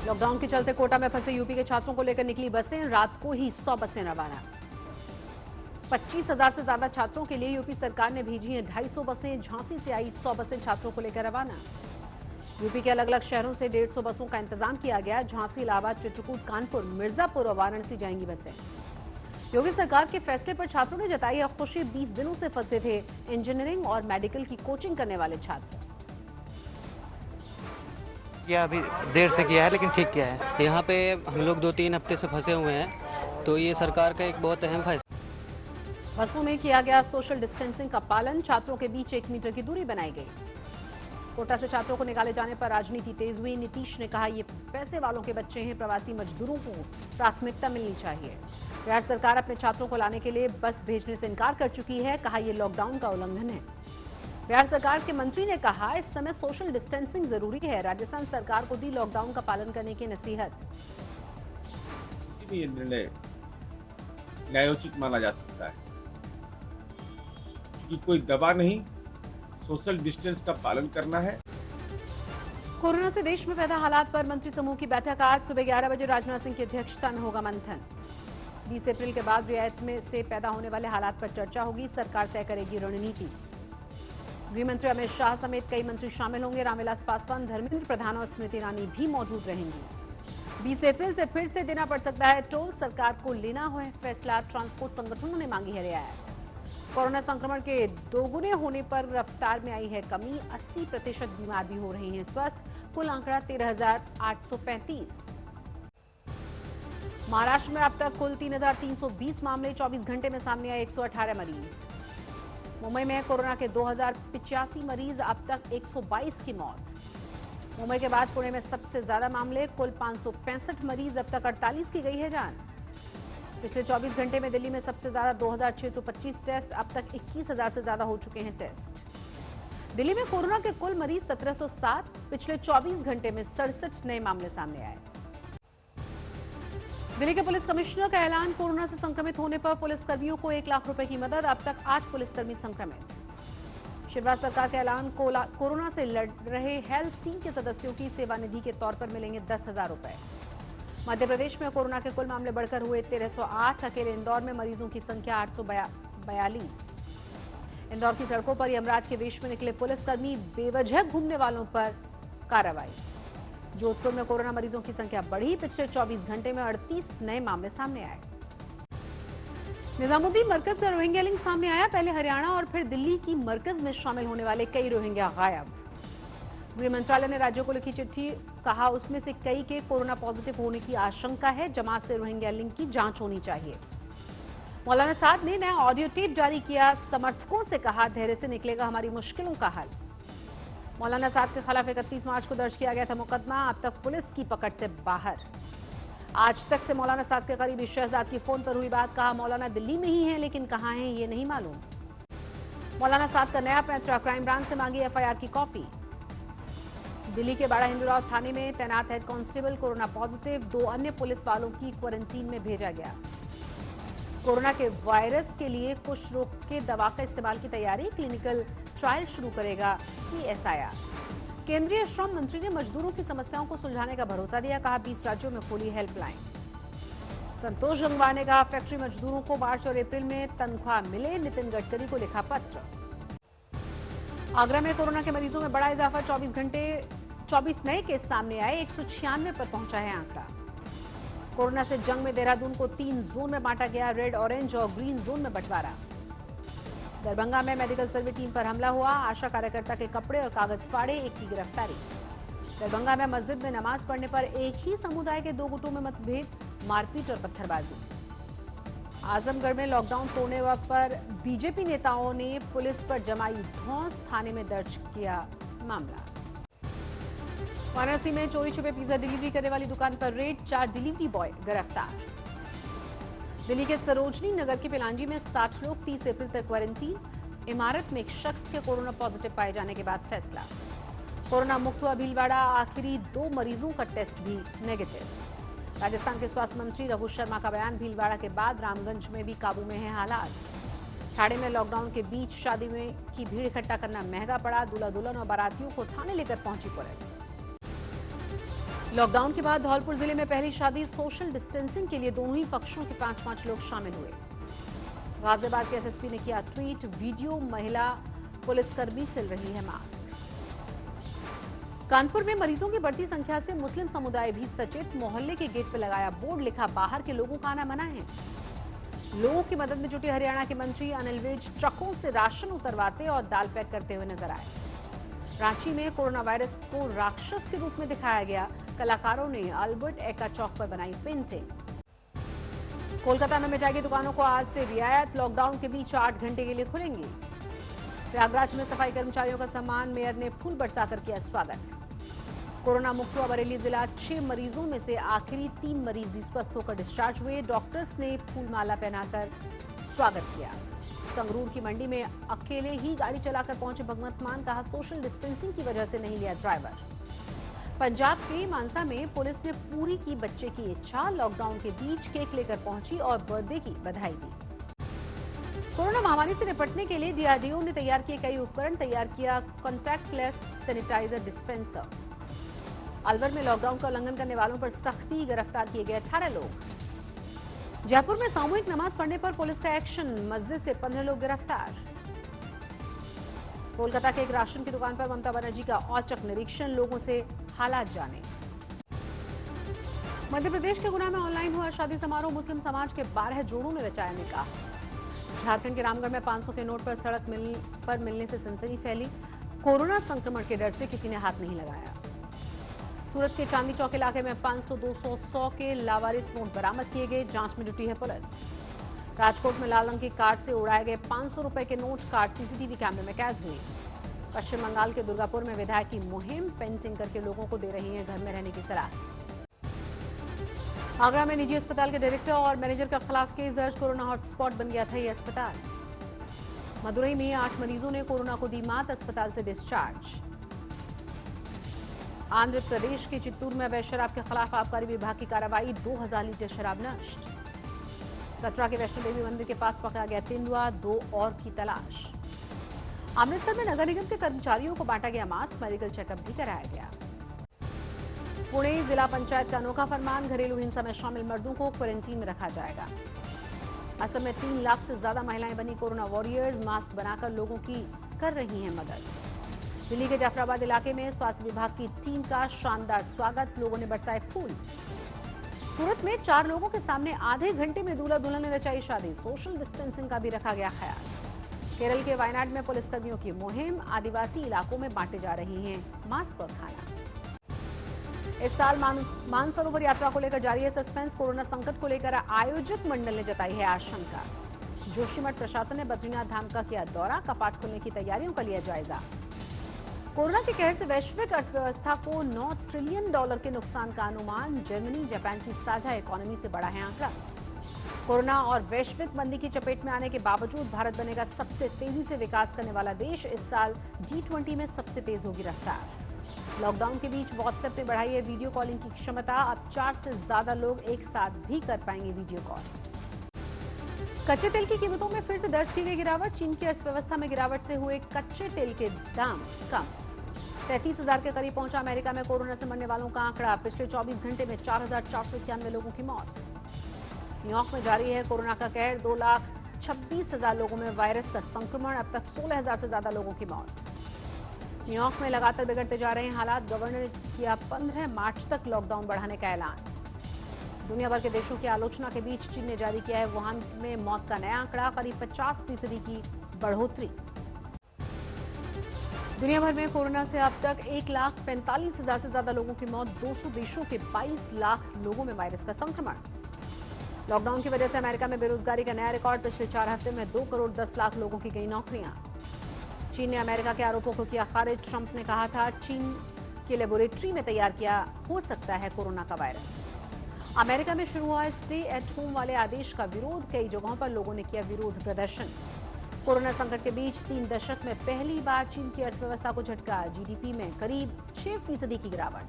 Lockdown के चलते कोटा में फंसे यूपी के छात्रों को लेकर निकली बसें, रात को ही 100 बसें रवाना। 25,000 से ज्यादा छात्रों के लिए यूपी सरकार ने भेजी हैं 250 बसें। झांसी से आई 100 बसें छात्रों को लेकर रवाना। यूपी के अलग अलग शहरों से 150 बसों का इंतजाम किया गया। झांसी, इलाहाबाद, चित्रकूट, कानपुर, मिर्जापुर और वाराणसी जाएंगी बसें। योगी सरकार के फैसले पर छात्रों ने जताई है खुशी। 20 दिनों से फंसे थे इंजीनियरिंग और मेडिकल की कोचिंग करने वाले छात्र। किया अभी देर से किया है लेकिन ठीक किया है। यहाँ पे हम लोग 2-3 हफ्ते से फंसे हुए हैं, तो ये सरकार का एक बहुत अहम फैसला। बसों में किया गया सोशल डिस्टेंसिंग का पालन। छात्रों के बीच 1 मीटर की दूरी बनाई गई। कोटा से छात्रों को निकाले जाने पर राजनीति तेज हुई। नीतीश ने कहा ये पैसे वालों के बच्चे हैं, प्रवासी मजदूरों को प्राथमिकता मिलनी चाहिए। बिहार सरकार अपने छात्रों को लाने के लिए बस भेजने से इनकार कर चुकी है। कहा यह लॉकडाउन का उल्लंघन है। बिहार सरकार के मंत्री ने कहा इस समय सोशल डिस्टेंसिंग जरूरी है। राजस्थान सरकार को दी लॉकडाउन का पालन करने की नसीहत। ये निर्णय न्यायोचित माना जा सकता है कि कोई दबा नहीं, सोशल डिस्टेंस का पालन करना है। कोरोना से देश में पैदा हालात पर मंत्री समूह की बैठक आज सुबह 11 बजे राजनाथ सिंह की अध्यक्षता में होगा मंथन। 20 अप्रैल के बाद रियायत में से पैदा होने वाले हालात पर चर्चा होगी। सरकार तय करेगी रणनीति। गृह मंत्री अमित शाह समेत कई मंत्री शामिल होंगे। रामविलास पासवान, धर्मेंद्र प्रधान और स्मृति ईरानी भी मौजूद रहेंगी। 20 अप्रैल से फिर से देना पड़ सकता है टोल। सरकार को लेना है फैसला। ट्रांसपोर्ट संगठनों ने मांगी है रियायत। कोरोना संक्रमण के दोगुने होने पर रफ्तार में आई है कमी। 80% बीमार भी हो रहे हैं स्वस्थ। कुल आंकड़ा 13,835। महाराष्ट्र में अब तक कुल 3,320 मामले। 24 घंटे में सामने आए 118 मरीज। मुंबई में कोरोना के 2,085 मरीज। अब तक 122 की मौत। मुंबई के बाद पुणे में सबसे ज्यादा मामले। कुल 565 मरीज। अब तक 48 की गई है जान। पिछले 24 घंटे में दिल्ली में सबसे ज्यादा 2,625 टेस्ट। अब तक 21,000 से ज्यादा हो चुके हैं टेस्ट। दिल्ली में कोरोना के कुल मरीज 1,707। पिछले 24 घंटे में 67 नए मामले सामने आए। दिल्ली के पुलिस कमिश्नर का ऐलान। कोरोना से संक्रमित होने पर पुलिसकर्मियों को 1 लाख रुपए की मदद। अब तक 8 पुलिसकर्मी संक्रमित। शिवराज सरकार के ऐलान। कोरोना से लड़ रहे हेल्थ टीम के सदस्यों की सेवा निधि के तौर पर मिलेंगे 10,000 रुपए। मध्य प्रदेश में कोरोना के कुल मामले बढ़कर हुए 1,308। अकेले इंदौर में मरीजों की संख्या 842। इंदौर की सड़कों पर यमराज के वेश में निकले पुलिसकर्मी। बेवजह घूमने वालों पर कार्रवाई। जोधपुर में कोरोना मरीजों की संख्या बढ़ी। पिछले 24 घंटे में 38 नए मामले सामने आए। निजामुद्दीन मरकज का रोहिंग्या लिंक सामने आया। पहले हरियाणा और फिर दिल्ली की मरकज में शामिल होने वाले कई रोहिंग्या गायब। गृह मंत्रालय ने राज्यों को लिखी चिट्ठी। कहा उसमें से कई के कोरोना पॉजिटिव होने की आशंका है। जमात से रोहिंग्या लिंक की जांच होनी चाहिए। मौलाना साद ने नया ऑडियो टेप जारी किया। समर्थकों से कहा धैर्य से निकलेगा हमारी मुश्किलों का हल। मौलाना साद के खिलाफ 31 मार्च को दर्ज किया गया था मुकदमा। अब तक पुलिस की पकड़ से बाहर। आज तक से मौलाना साद के करीबी शहजाद की फोन पर हुई बात। कहा मौलाना दिल्ली में ही है लेकिन कहां हैं ये नहीं मालूम। मौलाना साद का नया पैंतरा। क्राइम ब्रांच से मांगी एफआईआर की कॉपी। दिल्ली के बाड़ा हिंदूराव थाने में तैनात हेड कांस्टेबल कोरोना पॉजिटिव। 2 अन्य पुलिस वालों की क्वारंटीन में भेजा गया। कोरोना के वायरस के लिए कुछ रोग के दवा का इस्तेमाल की तैयारी। क्लिनिकल ट्रायल शुरू करेगा सीएसआईआर। केंद्रीय श्रम मंत्री ने मजदूरों की समस्याओं को सुलझाने का भरोसा दिया। कहा 20 राज्यों में खोली हेल्पलाइन। संतोष गंगवार ने कहा फैक्ट्री मजदूरों को मार्च और अप्रैल में तनख्वाह मिले। नितिन गडकरी को लिखा पत्र। आगरा में कोरोना के मरीजों में बड़ा इजाफा। 24 नए केस सामने आए। 196 पर पहुंचा है आंकड़ा। कोरोना से जंग में देहरादून को 3 जोन में बांटा गया। रेड, ऑरेंज और ग्रीन जोन में बंटवारा। दरभंगा में मेडिकल सर्वे टीम पर हमला हुआ। आशा कार्यकर्ता के कपड़े और कागज फाड़े। 1 की गिरफ्तारी। दरभंगा में मस्जिद में नमाज पढ़ने पर एक ही समुदाय के 2 गुटों में मतभेद। मारपीट और पत्थरबाजी। आजमगढ़ में लॉकडाउन तोड़ने पर बीजेपी नेताओं ने पुलिस पर जमाई धौंस। थाने में दर्ज किया मामला। वाराणसी में चोरी छुपे पिज्जा डिलीवरी करने वाली दुकान पर रेड। 4 डिलीवरी बॉय गिरफ्तार। दिल्ली के सरोजनी नगर के पिलांजी में 60 लोग। 30 अप्रैल तक क्वारंटीन। इमारत में एक शख्स के कोरोना पॉजिटिव पाए जाने के बाद फैसला। कोरोना मुक्त हुआ भीलवाड़ा। आखिरी 2 मरीजों का टेस्ट भी नेगेटिव। राजस्थान के स्वास्थ्य मंत्री रघु शर्मा का बयान। भीलवाड़ा के बाद रामगंज में भी काबू में है हालात। ठाणे में लॉकडाउन के बीच शादी में की भीड़ इकट्ठा करना महंगा पड़ा। दूल्हा दुल्हन और बारातियों को थाने लेकर पहुंची पुलिस। लॉकडाउन के बाद धौलपुर जिले में पहली शादी सोशल डिस्टेंसिंग के लिए दोनों ही पक्षों के 5-5 लोग शामिल हुए। गाजियाबाद के एसएसपी ने किया ट्वीट, वीडियो, महिला पुलिसकर्मी सिल रही है मास्क। कानपुर में मरीजों की बढ़ती संख्या से मुस्लिम समुदाय भी सचेत, मोहल्ले के गेट पर लगाया बोर्ड, लिखा बाहर के लोगों का आना मना है। लोगों की मदद में जुटे हरियाणा के मंत्री अनिल विज ट्रकों से राशन उतरवाते और दाल पैक करते हुए नजर आए। रांची में कोरोना वायरस को राक्षस के रूप में दिखाया गया, कलाकारों ने अल्बर्ट एक्का चौक पर बनाई पेंटिंग। कोलकाता में मिठाई की दुकानों को आज से रियायत, लॉकडाउन के बीच 8 घंटे के लिए खुलेंगी। प्रयागराज में सफाई कर्मचारियों का सम्मान, मेयर ने फूल बरसाकर किया स्वागत। कोरोना मुक्त हुआ बरेली जिला, 6 मरीजों में से आखिरी 3 मरीज भी स्वस्थ होकर डिस्चार्ज हुए। डॉक्टर्स ने फूलमाला पहनाकर स्वागत किया। संगरूर की मंडी में अकेले ही गाड़ी चलाकर पहुंचे भगवंत मान, कहा सोशल डिस्टेंसिंग की वजह से नहीं लिया ड्राइवर। पंजाब के मानसा में पुलिस ने पूरी की बच्चे की इच्छा, लॉकडाउन के बीच केक लेकर पहुंची और बर्थडे की बधाई दी। कोरोना महामारी से निपटने के लिए डीआरडीओ ने तैयार किए कई उपकरण, तैयार किया कॉन्टैक्टलेस सैनिटाइजर डिस्पेंसर। अलवर में लॉकडाउन का उल्लंघन करने वालों पर सख्ती, गिरफ्तार किए गए 18 लोग। जयपुर में सामूहिक नमाज पढ़ने पर पुलिस का एक्शन, मस्जिद से 15 लोग गिरफ्तार। कोलकाता के एक राशन की दुकान पर ममता बनर्जी का औचक निरीक्षण, लोगों से हालात जाने। मध्य प्रदेश के गुना में ऑनलाइन हुआ शादी समारोह, मुस्लिम समाज के 12 जोड़ों ने रचाया निकाह। झारखंड के रामगढ़ में 500 के नोट पर सड़क पर मिलने से सनसनी फैली, कोरोना संक्रमण के डर से किसी ने हाथ नहीं लगाया। सूरत के चांदी चौक इलाके में 500, 200, 100 के लावारिस नोट बरामद किए गए, जांच में जुटी है पुलिस। राजकोट में लाल रंग की कार से उड़ाए गए 500 रुपए के नोट, कार सीसीटीवी कैमरे में कैद हुई। पश्चिम बंगाल के दुर्गापुर में विधायक की मुहिम, पेंटिंग करके लोगों को दे रही है घर में रहने की सलाह। आगरा में निजी अस्पताल के डायरेक्टर और मैनेजर के खिलाफ केस दर्ज, कोरोना हॉटस्पॉट बन गया था ये अस्पताल। मदुरई में 8 मरीजों ने कोरोना को दी मात, अस्पताल से डिस्चार्ज। आंध्र प्रदेश के चित्तूर में अवैध शराब के खिलाफ आबकारी विभाग की कार्रवाई, 2000 लीटर शराब नष्ट। कटरा के वैष्णो देवी मंदिर के पास पकड़ा गया तेंदुआ, 2 और की तलाश। अमृतसर में नगर निगम के कर्मचारियों को बांटा गया मास्क, मेडिकल चेकअप भी कराया गया। पुणे जिला पंचायत का अनोखा फरमान, घरेलू हिंसा में शामिल मर्दों को क्वारंटीन में रखा जाएगा। असम में 3 लाख से ज्यादा महिलाएं बनी कोरोना वॉरियर्स, मास्क बनाकर लोगों की कर रही हैं मदद। दिल्ली के जाफराबाद इलाके में स्वास्थ्य विभाग की टीम का शानदार स्वागत, लोगों ने बरसाए फूल। सूरत में 4 लोगों के सामने आधे घंटे में दूल्हा दुल्हन ने रचाई शादी, सोशल डिस्टेंसिंग का भी रखा गया ख्याल। केरल के वायनाड में पुलिसकर्मियों की मुहिम, आदिवासी इलाकों में बांटे जा रही हैं मास्क और खाना। इस साल मानसरोवर यात्रा को लेकर जारी है सस्पेंस, कोरोना संकट को लेकर आयोजक मंडल ने जताई है आशंका। जोशीमठ प्रशासन ने बद्रीनाथ धाम का किया दौरा, कपाट खोलने की तैयारियों का लिया जायजा। कोरोना के कहर से वैश्विक अर्थव्यवस्था को $9 ट्रिलियन के नुकसान का अनुमान, जर्मनी जापान की साझा इकोनॉमी से बड़ा है आंकड़ा। कोरोना और वैश्विक मंदी की चपेट में आने के बावजूद भारत बनेगा सबसे तेजी से विकास करने वाला देश, इस साल G20 में सबसे तेज होगी रफ्तार। लॉकडाउन के बीच व्हाट्सएप ने बढ़ाई है वीडियो कॉलिंग की क्षमता, अब 4 से ज्यादा लोग एक साथ भी कर पाएंगे वीडियो कॉल। कच्चे तेल की कीमतों में फिर से दर्ज की गई गिरावट, चीन की अर्थव्यवस्था में गिरावट से हुए कच्चे तेल के दाम कम, 33,000 के करीब पहुंचा। अमेरिका में कोरोना से मरने वालों का आंकड़ा, पिछले 24 घंटे में 4,491 लोगों की मौत। न्यूयॉर्क में जारी है कोरोना का कहर, 2,26,000 लोगों में वायरस का संक्रमण, अब तक 16,000 से ज्यादा लोगों की मौत। न्यूयॉर्क में लगातार बिगड़ते जा रहे हैं हालात, गवर्नर ने किया 15 मार्च तक लॉकडाउन बढ़ाने का ऐलान। दुनिया भर के देशों की आलोचना के बीच चीन ने जारी किया है वुहान में मौत का नया आंकड़ा, करीब 50% की बढ़ोतरी। दुनिया भर में कोरोना से अब तक 1,45,000 से ज्यादा लोगों की मौत, 200 देशों के 22 लाख लोगों में वायरस का संक्रमण। लॉकडाउन की वजह से अमेरिका में बेरोजगारी का नया रिकॉर्ड, पिछले 4 हफ्ते में 2 करोड़ 10 लाख लोगों की गई नौकरियां। चीन ने अमेरिका के आरोपों को किया खारिज, ट्रंप ने कहा था चीन की लेबोरेटरी में तैयार किया हो सकता है कोरोना का वायरस। अमेरिका में शुरू हुआ स्टे एट होम वाले आदेश का विरोध, कई जगहों पर लोगों ने किया विरोध प्रदर्शन। कोरोना संकट के बीच 3 दशक में पहली बार चीन की अर्थव्यवस्था को झटका, जीडीपी में करीब 6% की गिरावट।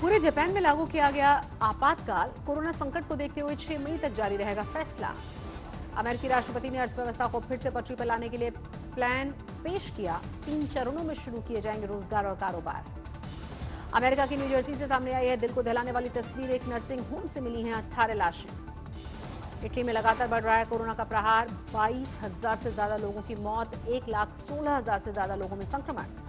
पूरे जापान में लागू किया गया आपातकाल, कोरोना संकट को देखते हुए 6 मई तक जारी रहेगा फैसला। अमेरिकी राष्ट्रपति ने अर्थव्यवस्था को फिर से पटरी पर लाने के लिए प्लान पेश किया, 3 चरणों में शुरू किए जाएंगे रोजगार और कारोबार। अमेरिका की न्यूजर्सी से सामने आई है दिल को दहलाने वाली तस्वीर। एक नर्सिंग होम से मिली हैं 18 लाशें। इटली में लगातार बढ़ रहा है कोरोना का प्रहार। 22,000 से ज्यादा लोगों की मौत, 1,16,000 से ज्यादा लोगों में संक्रमण।